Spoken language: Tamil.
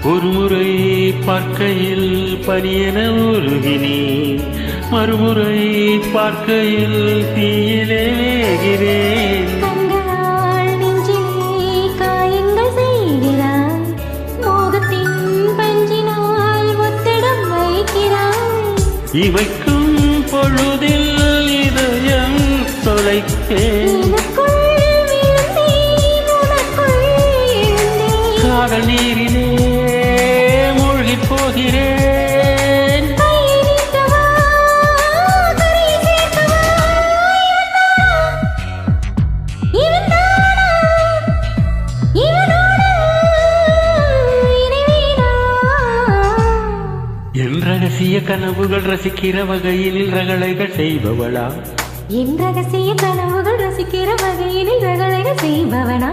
ஒரு முறை பார்க்கையில் பனியென உருகினேன், மறுமுறை பார்க்கையில் தீயிலே வேகிறேன். கண்களால் நெஞ்சிலே காயங்கள் செய்கிறாய், மோகத்தின் பஞ்சினால் ஒத்திடம் வைக்கிறாய். இமைக்கும் பொழுதில் இதயம் தொலைத்தேன், காதல் நீரிலே மூழ்கி போகிறேன். என் ரகசிய கனவுகள் ரசிக்கிற வகையில் ரகளைகள் செய்பவளா? என் ரகசிய கனவுகள் ரசிக்கிற வகையில் ரகளைகள் செய்பவனா?